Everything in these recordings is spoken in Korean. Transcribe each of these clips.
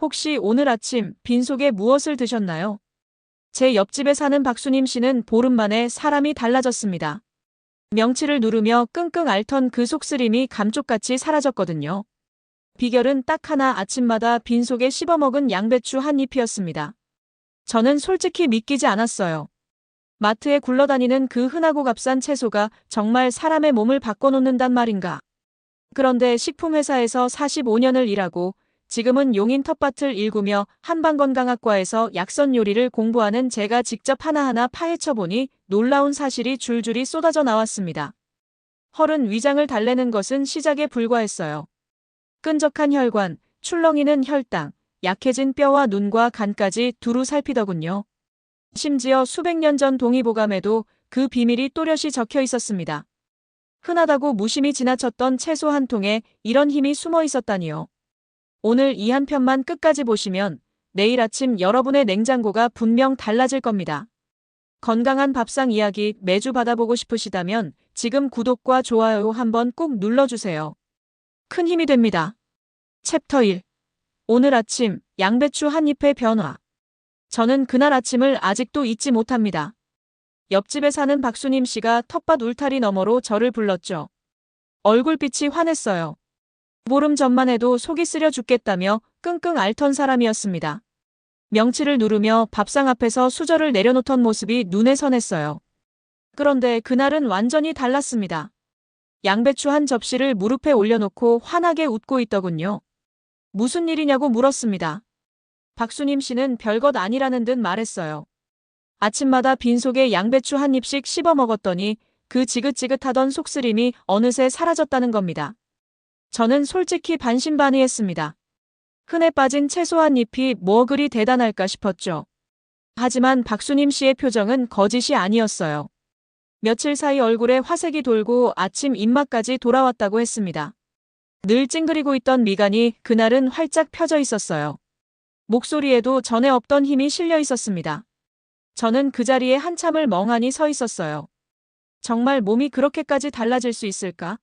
혹시 오늘 아침 빈속에 무엇을 드셨나요? 제 옆집에 사는 박수님 씨는 보름 만에 사람이 달라졌습니다. 명치를 누르며 끙끙 앓던 그 속쓰림이 감쪽같이 사라졌거든요. 비결은 딱 하나, 아침마다 빈속에 씹어먹은 양배추 한 잎이었습니다. 저는 솔직히 믿기지 않았어요. 마트에 굴러다니는 그 흔하고 값싼 채소가 정말 사람의 몸을 바꿔놓는단 말인가. 그런데 식품회사에서 45년을 일하고 지금은 용인 텃밭을 일구며 한방건강학과에서 약선 요리를 공부하는 제가 직접 하나하나 파헤쳐 보니 놀라운 사실이 줄줄이 쏟아져 나왔습니다. 헐은 위장을 달래는 것은 시작에 불과했어요. 끈적한 혈관, 출렁이는 혈당, 약해진 뼈와 눈과 간까지 두루 살피더군요. 심지어 수백 년 전 동의보감에도 그 비밀이 또렷이 적혀 있었습니다. 흔하다고 무심히 지나쳤던 채소 한 통에 이런 힘이 숨어 있었다니요. 오늘 이 한 편만 끝까지 보시면 내일 아침 여러분의 냉장고가 분명 달라질 겁니다. 건강한 밥상 이야기 매주 받아보고 싶으시다면 지금 구독과 좋아요 한번 꾹 눌러주세요. 큰 힘이 됩니다. 챕터 1. 오늘 아침 양배추 한 잎의 변화. 저는 그날 아침을 아직도 잊지 못합니다. 옆집에 사는 박수님 씨가 텃밭 울타리 너머로 저를 불렀죠. 얼굴빛이 환했어요. 보름 전만 해도 속이 쓰려 죽겠다며 끙끙 앓던 사람이었습니다. 명치를 누르며 밥상 앞에서 수저를 내려놓던 모습이 눈에 선했어요. 그런데 그날은 완전히 달랐습니다. 양배추 한 접시를 무릎에 올려놓고 환하게 웃고 있더군요. 무슨 일이냐고 물었습니다. 박수님 씨는 별것 아니라는 듯 말했어요. 아침마다 빈속에 양배추 한 입씩 씹어 먹었더니 그 지긋지긋하던 속쓰림이 어느새 사라졌다는 겁니다. 저는 솔직히 반신반의했습니다. 흔해 빠진 채소 한 잎이 뭐 그리 대단할까 싶었죠. 하지만 박수님 씨의 표정은 거짓이 아니었어요. 며칠 사이 얼굴에 화색이 돌고 아침 입맛까지 돌아왔다고 했습니다. 늘 찡그리고 있던 미간이 그날은 활짝 펴져 있었어요. 목소리에도 전에 없던 힘이 실려 있었습니다. 저는 그 자리에 한참을 멍하니 서 있었어요. 정말 몸이 그렇게까지 달라질 수 있을까?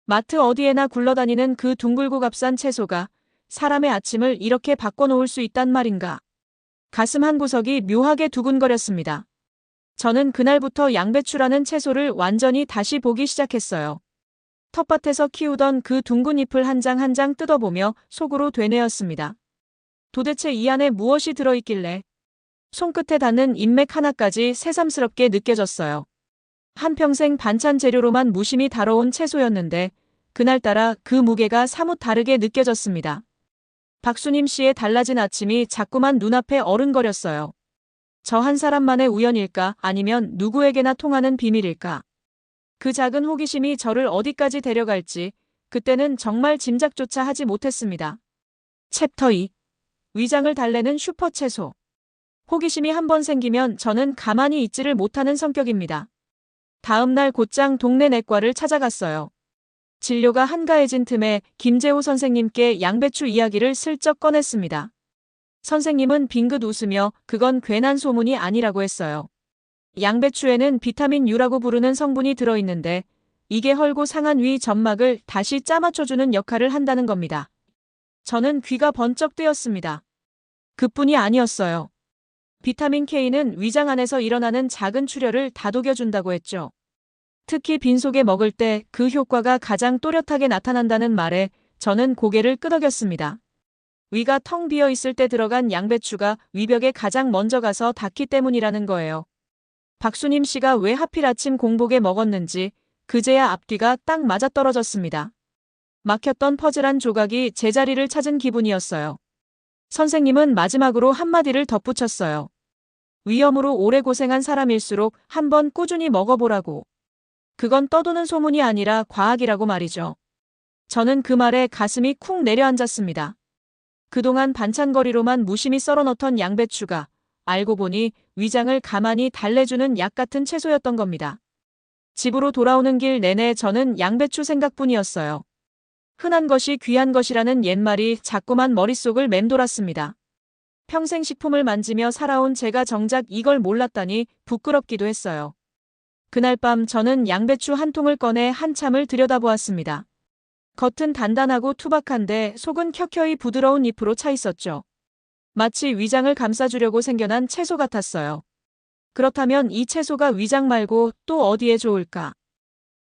마트 어디에나 굴러다니는 그 둥글고 값싼 채소가 사람의 아침을 이렇게 바꿔놓을 수 있단 말인가? 가슴 한 구석이 묘하게 두근거렸습니다. 저는 그날부터 양배추라는 채소를 완전히 다시 보기 시작했어요. 텃밭에서 키우던 그 둥근 잎을 한 장 한 장 뜯어보며 속으로 되뇌었습니다. 도대체 이 안에 무엇이 들어있길래? 손끝에 닿는 잎맥 하나까지 새삼스럽게 느껴졌어요. 한평생 반찬 재료로만 무심히 다뤄온 채소였는데 그날따라 그 무게가 사뭇 다르게 느껴졌습니다. 박수님 씨의 달라진 아침이 자꾸만 눈앞에 어른거렸어요. 저 한 사람만의 우연일까, 아니면 누구에게나 통하는 비밀일까? 그 작은 호기심이 저를 어디까지 데려갈지 그때는 정말 짐작조차 하지 못했습니다. 챕터 2. 위장을 달래는 슈퍼채소. 호기심이 한번 생기면 저는 가만히 있지를 못하는 성격입니다. 다음 날 곧장 동네 내과를 찾아갔어요. 진료가 한가해진 틈에 김재호 선생님께 양배추 이야기를 슬쩍 꺼냈습니다. 선생님은 빙긋 웃으며 그건 괜한 소문이 아니라고 했어요. 양배추에는 비타민 U라고 부르는 성분이 들어있는데 이게 헐고 상한 위 점막을 다시 짜맞춰주는 역할을 한다는 겁니다. 저는 귀가 번쩍 뜨였습니다. 그뿐이 아니었어요. 비타민 K는 위장 안에서 일어나는 작은 출혈을 다독여준다고 했죠. 특히 빈속에 먹을 때 그 효과가 가장 또렷하게 나타난다는 말에 저는 고개를 끄덕였습니다. 위가 텅 비어 있을 때 들어간 양배추가 위벽에 가장 먼저 가서 닿기 때문이라는 거예요. 박수님 씨가 왜 하필 아침 공복에 먹었는지 그제야 앞뒤가 딱 맞아떨어졌습니다. 막혔던 퍼즐 한 조각이 제자리를 찾은 기분이었어요. 선생님은 마지막으로 한마디를 덧붙였어요. 위염으로 오래 고생한 사람일수록 한번 꾸준히 먹어보라고. 그건 떠도는 소문이 아니라 과학이라고 말이죠. 저는 그 말에 가슴이 쿵 내려앉았습니다. 그동안 반찬거리로만 무심히 썰어넣던 양배추가 알고 보니 위장을 가만히 달래주는 약 같은 채소였던 겁니다. 집으로 돌아오는 길 내내 저는 양배추 생각뿐이었어요. 흔한 것이 귀한 것이라는 옛말이 자꾸만 머릿속을 맴돌았습니다. 평생 식품을 만지며 살아온 제가 정작 이걸 몰랐다니 부끄럽기도 했어요. 그날 밤 저는 양배추 한 통을 꺼내 한참을 들여다보았습니다. 겉은 단단하고 투박한데 속은 켜켜이 부드러운 잎으로 차 있었죠. 마치 위장을 감싸주려고 생겨난 채소 같았어요. 그렇다면 이 채소가 위장 말고 또 어디에 좋을까?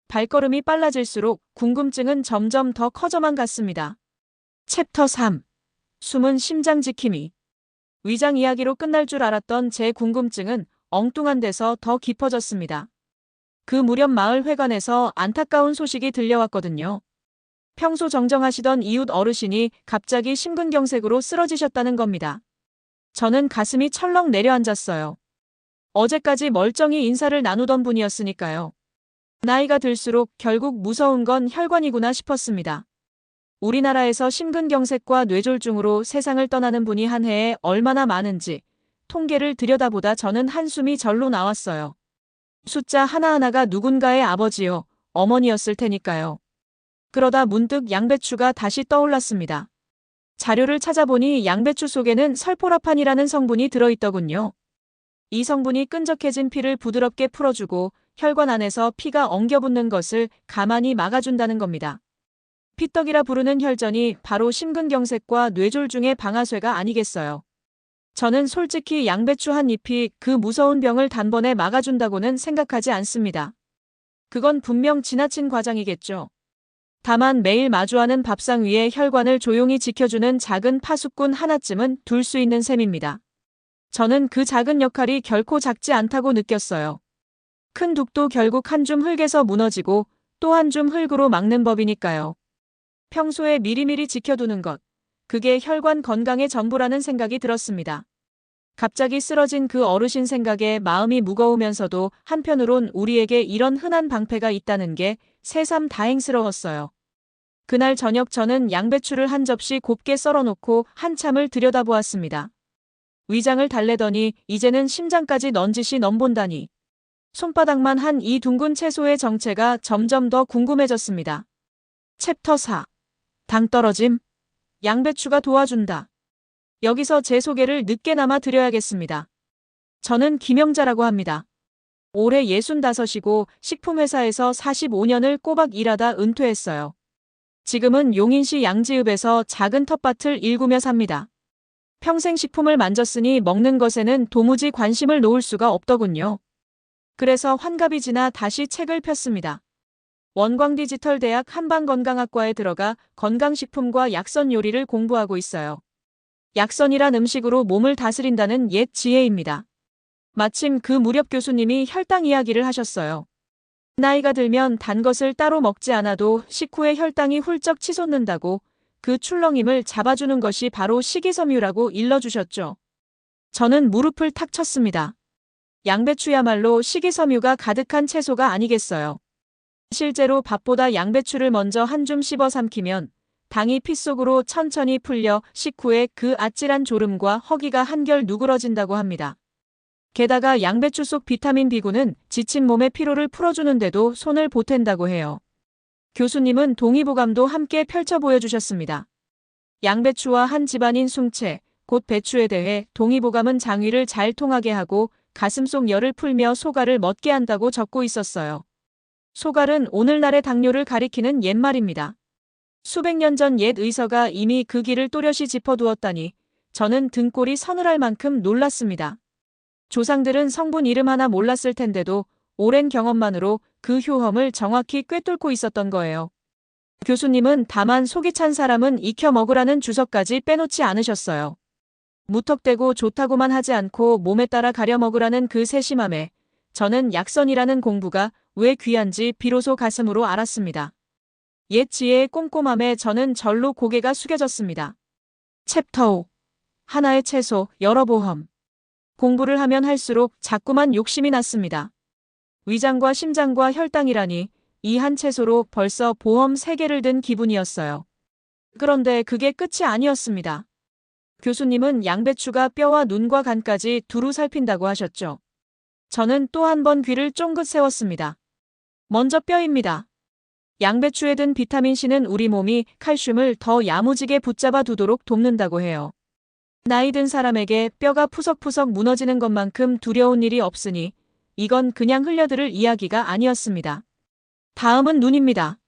발걸음이 빨라질수록 궁금증은 점점 더 커져만 갔습니다. 챕터 3. 숨은 심장 지킴이. 위장 이야기로 끝날 줄 알았던 제 궁금증은 엉뚱한 데서 더 깊어졌습니다. 그 무렵 마을 회관에서 안타까운 소식이 들려왔거든요. 평소 정정하시던 이웃 어르신이 갑자기 심근경색으로 쓰러지셨다는 겁니다. 저는 가슴이 철렁 내려앉았어요. 어제까지 멀쩡히 인사를 나누던 분이었으니까요. 나이가 들수록 결국 무서운 건 혈관이구나 싶었습니다. 우리나라에서 심근경색과 뇌졸중으로 세상을 떠나는 분이 한 해에 얼마나 많은지 통계를 들여다보다 저는 한숨이 절로 나왔어요. 숫자 하나하나가 누군가의 아버지요, 어머니였을 테니까요. 그러다 문득 양배추가 다시 떠올랐습니다. 자료를 찾아보니 양배추 속에는 설포라판이라는 성분이 들어있더군요. 이 성분이 끈적해진 피를 부드럽게 풀어주고 혈관 안에서 피가 엉겨붙는 것을 가만히 막아준다는 겁니다. 피떡이라 부르는 혈전이 바로 심근경색과 뇌졸중의 방아쇠가 아니겠어요. 저는 솔직히 양배추 한 잎이 그 무서운 병을 단번에 막아준다고는 생각하지 않습니다. 그건 분명 지나친 과장이겠죠. 다만 매일 마주하는 밥상 위에 혈관을 조용히 지켜주는 작은 파수꾼 하나쯤은 둘 수 있는 셈입니다. 저는 그 작은 역할이 결코 작지 않다고 느꼈어요. 큰 둑도 결국 한 줌 흙에서 무너지고 또 한 줌 흙으로 막는 법이니까요. 평소에 미리미리 지켜두는 것, 그게 혈관 건강의 전부라는 생각이 들었습니다. 갑자기 쓰러진 그 어르신 생각에 마음이 무거우면서도 한편으론 우리에게 이런 흔한 방패가 있다는 게 새삼 다행스러웠어요. 그날 저녁 저는 양배추를 한 접시 곱게 썰어놓고 한참을 들여다보았습니다. 위장을 달래더니 이제는 심장까지 넌지시 넘본다니. 손바닥만 한 이 둥근 채소의 정체가 점점 더 궁금해졌습니다. 챕터 4. 당 떨어짐. 양배추가 도와준다. 여기서 제 소개를 늦게나마 드려야겠습니다. 저는 김영자라고 합니다. 올해 65이고 식품회사에서 45년을 꼬박 일하다 은퇴했어요. 지금은 용인시 양지읍에서 작은 텃밭을 일구며 삽니다. 평생 식품을 만졌으니 먹는 것에는 도무지 관심을 놓을 수가 없더군요. 그래서 환갑이 지나 다시 책을 폈습니다. 원광디지털대학 한방건강학과에 들어가 건강식품과 약선 요리를 공부하고 있어요. 약선이란 음식으로 몸을 다스린다는 옛 지혜입니다. 마침 그 무렵 교수님이 혈당 이야기를 하셨어요. 나이가 들면 단 것을 따로 먹지 않아도 식후에 혈당이 훌쩍 치솟는다고 그 출렁임을 잡아주는 것이 바로 식이섬유라고 일러주셨죠. 저는 무릎을 탁 쳤습니다. 양배추야말로 식이섬유가 가득한 채소가 아니겠어요. 실제로 밥보다 양배추를 먼저 한 줌 씹어 삼키면 당이 피 속으로 천천히 풀려 식후에 그 아찔한 졸음과 허기가 한결 누그러진다고 합니다. 게다가 양배추 속 비타민 B군은 지친 몸의 피로를 풀어주는데도 손을 보탠다고 해요. 교수님은 동의보감도 함께 펼쳐 보여주셨습니다. 양배추와 한 집안인 숭채, 곧 배추에 대해 동의보감은 장위를 잘 통하게 하고 가슴속 열을 풀며 소갈을 멎게 한다고 적고 있었어요. 소갈은 오늘날의 당뇨를 가리키는 옛말입니다. 수백 년 전 옛 의서가 이미 그 길을 또렷이 짚어두었다니 저는 등골이 서늘할 만큼 놀랐습니다. 조상들은 성분 이름 하나 몰랐을 텐데도 오랜 경험만으로 그 효험을 정확히 꿰뚫고 있었던 거예요. 교수님은 다만 속이 찬 사람은 익혀 먹으라는 주석까지 빼놓지 않으셨어요. 무턱대고 좋다고만 하지 않고 몸에 따라 가려 먹으라는 그 세심함에 저는 약선이라는 공부가 왜 귀한지 비로소 가슴으로 알았습니다. 옛 지혜의 꼼꼼함에 저는 절로 고개가 숙여졌습니다. 챕터 5. 하나의 채소, 여러 보험. 공부를 하면 할수록 자꾸만 욕심이 났습니다. 위장과 심장과 혈당이라니 이 한 채소로 벌써 보험 3개를 든 기분이었어요. 그런데 그게 끝이 아니었습니다. 교수님은 양배추가 뼈와 눈과 간까지 두루 살핀다고 하셨죠. 저는 또 한 번 귀를 쫑긋 세웠습니다. 먼저 뼈입니다. 양배추에 든 비타민C는 우리 몸이 칼슘을 더 야무지게 붙잡아 두도록 돕는다고 해요. 나이 든 사람에게 뼈가 푸석푸석 무너지는 것만큼 두려운 일이 없으니 이건 그냥 흘려들을 이야기가 아니었습니다. 다음은 눈입니다.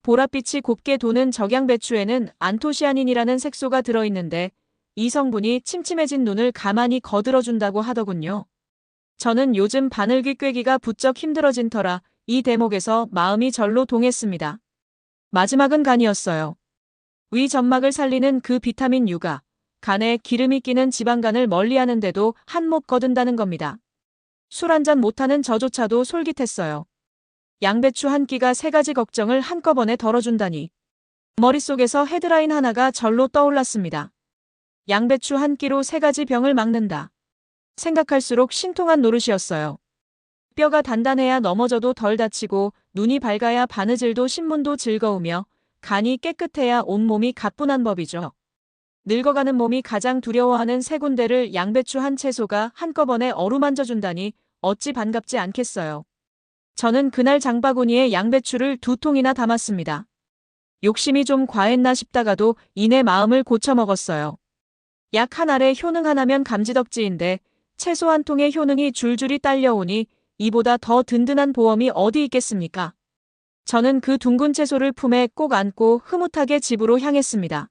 보랏빛이 곱게 도는 적양배추에는 안토시아닌이라는 색소가 들어있는데 이 성분이 침침해진 눈을 가만히 거들어준다고 하더군요. 저는 요즘 바늘귀 꿰기가 부쩍 힘들어진 터라 이 대목에서 마음이 절로 동했습니다. 마지막은 간이었어요. 위 점막을 살리는 그 비타민 U가 간에 기름이 끼는 지방간을 멀리하는데도 한몫 거둔다는 겁니다. 술 한잔 못하는 저조차도 솔깃했어요. 양배추 한 끼가 세 가지 걱정을 한꺼번에 덜어준다니. 머릿속에서 헤드라인 하나가 절로 떠올랐습니다. 양배추 한 끼로 세 가지 병을 막는다. 생각할수록 신통한 노릇이었어요. 뼈가 단단해야 넘어져도 덜 다치고 눈이 밝아야 바느질도 신문도 즐거우며 간이 깨끗해야 온몸이 가뿐한 법이죠. 늙어가는 몸이 가장 두려워하는 세 군데를 양배추 한 채소가 한꺼번에 어루만져준다니 어찌 반갑지 않겠어요. 저는 그날 장바구니에 양배추를 2통이나 담았습니다. 욕심이 좀 과했나 싶다가도 이내 마음을 고쳐먹었어요. 약 한 알에 효능 하나면 감지덕지인데 채소 한 통에 효능이 줄줄이 딸려오니 이보다 더 든든한 보험이 어디 있겠습니까? 저는 그 둥근 채소를 품에 꼭 안고 흐뭇하게 집으로 향했습니다.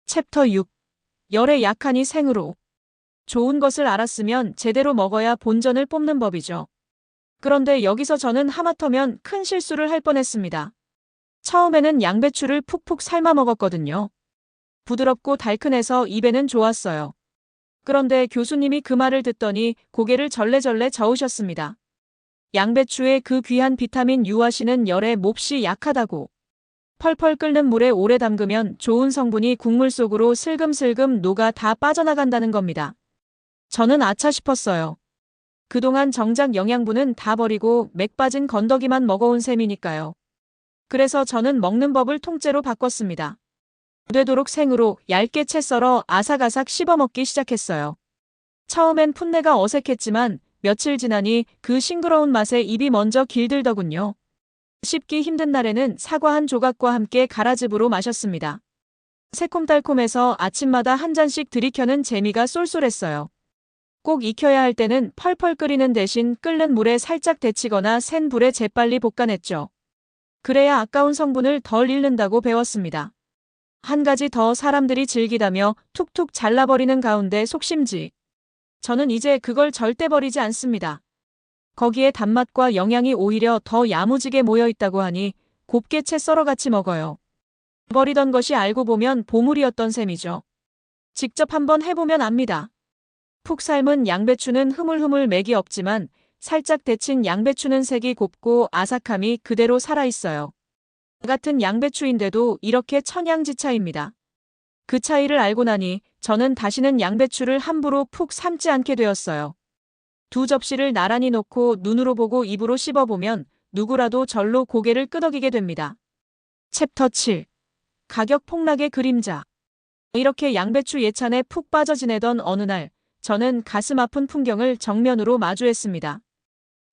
챕터 6. 열에 약하니 생으로. 좋은 것을 알았으면 제대로 먹어야 본전을 뽑는 법이죠. 그런데 여기서 저는 하마터면 큰 실수를 할 뻔했습니다. 처음에는 양배추를 푹푹 삶아 먹었거든요. 부드럽고 달큰해서 입에는 좋았어요. 그런데 교수님이 그 말을 듣더니 고개를 절레절레 저으셨습니다. 양배추의 그 귀한 비타민 U와 C는 열에 몹시 약하다고. 펄펄 끓는 물에 오래 담그면 좋은 성분이 국물 속으로 슬금슬금 녹아 다 빠져나간다는 겁니다. 저는 아차 싶었어요. 그동안 정작 영양분은 다 버리고 맥 빠진 건더기만 먹어온 셈이니까요. 그래서 저는 먹는 법을 통째로 바꿨습니다. 되도록 생으로 얇게 채 썰어 아삭아삭 씹어먹기 시작했어요. 처음엔 풋내가 어색했지만 며칠 지나니 그 싱그러운 맛에 입이 먼저 길들더군요. 씹기 힘든 날에는 사과 한 조각과 함께 가라즙으로 마셨습니다. 새콤달콤해서 아침마다 한 잔씩 들이켜는 재미가 쏠쏠했어요. 꼭 익혀야 할 때는 펄펄 끓이는 대신 끓는 물에 살짝 데치거나 센 불에 재빨리 볶아냈죠. 그래야 아까운 성분을 덜 잃는다고 배웠습니다. 한 가지 더 사람들이 즐기다며 툭툭 잘라버리는 가운데 속심지. 저는 이제 그걸 절대 버리지 않습니다. 거기에 단맛과 영양이 오히려 더 야무지게 모여있다고 하니 곱게 채 썰어 같이 먹어요. 버리던 것이 알고 보면 보물이었던 셈이죠. 직접 한번 해보면 압니다. 푹 삶은 양배추는 흐물흐물 맥이 없지만 살짝 데친 양배추는 색이 곱고 아삭함이 그대로 살아있어요. 같은 양배추인데도 이렇게 천양지차입니다. 그 차이를 알고 나니 저는 다시는 양배추를 함부로 푹 삶지 않게 되었어요. 2접시를 나란히 놓고 눈으로 보고 입으로 씹어보면 누구라도 절로 고개를 끄덕이게 됩니다. 챕터 7. 가격 폭락의 그림자. 이렇게 양배추 예찬에 푹 빠져 지내던 어느 날 저는 가슴 아픈 풍경을 정면으로 마주했습니다.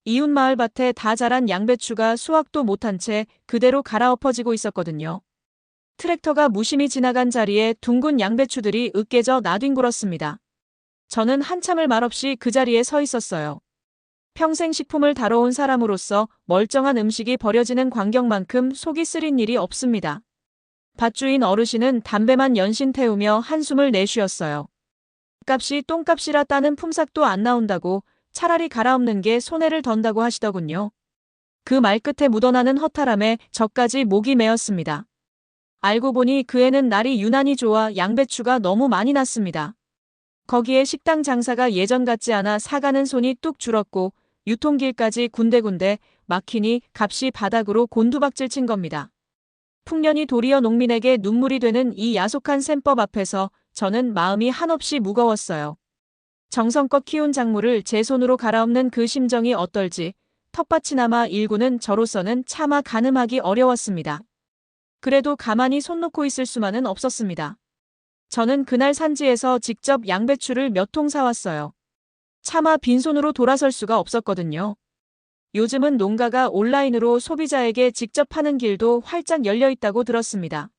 이웃 마을 밭에 다 자란 양배추가 수확도 못한 채 그대로 갈아엎어지고 있었거든요. 트랙터가 무심히 지나간 자리에 둥근 양배추들이 으깨져 나뒹굴었습니다. 저는 한참을 말없이 그 자리에 서 있었어요. 평생 식품을 다뤄온 사람으로서 멀쩡한 음식이 버려지는 광경만큼 속이 쓰린 일이 없습니다. 밭주인 어르신은 담배만 연신 태우며 한숨을 내쉬었어요. 값이 똥값이라 따는 품삯도 안 나온다고 차라리 갈아엎는 게 손해를 던다고 하시더군요. 그 말끝에 묻어나는 허탈함에 저까지 목이 메었습니다. 알고 보니 그 애는 날이 유난히 좋아 양배추가 너무 많이 났습니다. 거기에 식당 장사가 예전 같지 않아 사가는 손이 뚝 줄었고 유통길까지 군데군데 막히니 값이 바닥으로 곤두박질 친 겁니다. 풍년이 도리어 농민에게 눈물이 되는 이 야속한 셈법 앞에서 저는 마음이 한없이 무거웠어요. 정성껏 키운 작물을 제 손으로 갈아엎는 그 심정이 어떨지 텃밭이 남아 일구는 저로서는 차마 가늠하기 어려웠습니다. 그래도 가만히 손 놓고 있을 수만은 없었습니다. 저는 그날 산지에서 직접 양배추를 몇 통 사왔어요. 차마 빈손으로 돌아설 수가 없었거든요. 요즘은 농가가 온라인으로 소비자에게 직접 파는 길도 활짝 열려 있다고 들었습니다.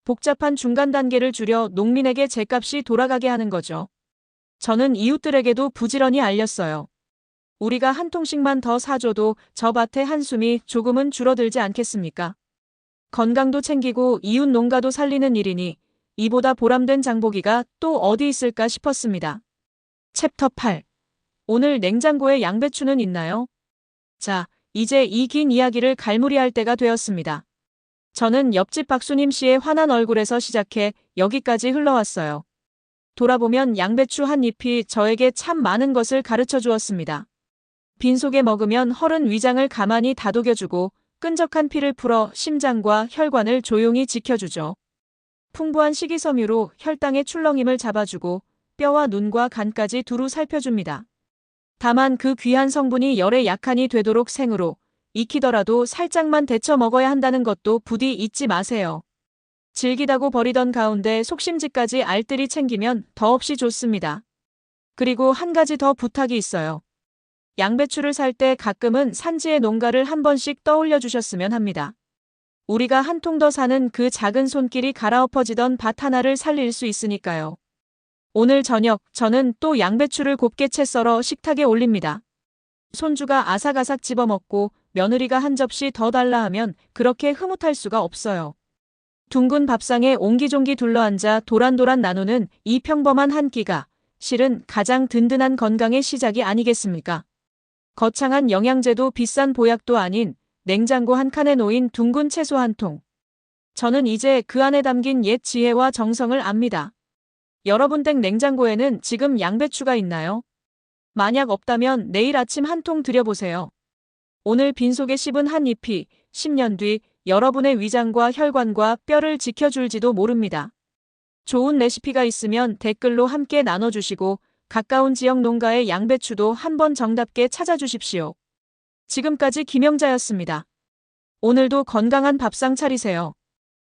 복잡한 중간 단계를 줄여 농민에게 제값이 돌아가게 하는 거죠. 저는 이웃들에게도 부지런히 알렸어요. 우리가 한 통씩만 더 사줘도 저 밭의 한숨이 조금은 줄어들지 않겠습니까? 건강도 챙기고 이웃 농가도 살리는 일이니 이보다 보람된 장보기가 또 어디 있을까 싶었습니다. 챕터 8. 오늘 냉장고에 양배추는 있나요? 자, 이제 이 긴 이야기를 갈무리할 때가 되었습니다. 저는 옆집 박수님 씨의 환한 얼굴에서 시작해 여기까지 흘러왔어요. 돌아보면 양배추 한 잎이 저에게 참 많은 것을 가르쳐 주었습니다. 빈속에 먹으면 허른 위장을 가만히 다독여주고 끈적한 피를 풀어 심장과 혈관을 조용히 지켜주죠. 풍부한 식이섬유로 혈당의 출렁임을 잡아주고 뼈와 눈과 간까지 두루 살펴줍니다. 다만 그 귀한 성분이 열에 약한이 되도록 생으로 익히더라도 살짝만 데쳐 먹어야 한다는 것도 부디 잊지 마세요. 질기다고 버리던 가운데 속심지까지 알뜰히 챙기면 더없이 좋습니다. 그리고 한 가지 더 부탁이 있어요. 양배추를 살 때 가끔은 산지의 농가를 한 번씩 떠올려 주셨으면 합니다. 우리가 한 통 더 사는 그 작은 손길이 갈아엎어지던 밭 하나를 살릴 수 있으니까요. 오늘 저녁 저는 또 양배추를 곱게 채 썰어 식탁에 올립니다. 손주가 아삭아삭 집어먹고 며느리가 한 접시 더 달라 하면 그렇게 흐뭇할 수가 없어요. 둥근 밥상에 옹기종기 둘러앉아 도란도란 나누는 이 평범한 한 끼가 실은 가장 든든한 건강의 시작이 아니겠습니까? 거창한 영양제도 비싼 보약도 아닌 냉장고 한 칸에 놓인 둥근 채소 한 통. 저는 이제 그 안에 담긴 옛 지혜와 정성을 압니다. 여러분 댁 냉장고에는 지금 양배추가 있나요? 만약 없다면 내일 아침 한 통 드려보세요. 오늘 빈속에 씹은 한 잎이 10년 뒤 여러분의 위장과 혈관과 뼈를 지켜줄지도 모릅니다. 좋은 레시피가 있으면 댓글로 함께 나눠주시고 가까운 지역 농가의 양배추도 한번 정답게 찾아주십시오. 지금까지 김영자였습니다. 오늘도 건강한 밥상 차리세요.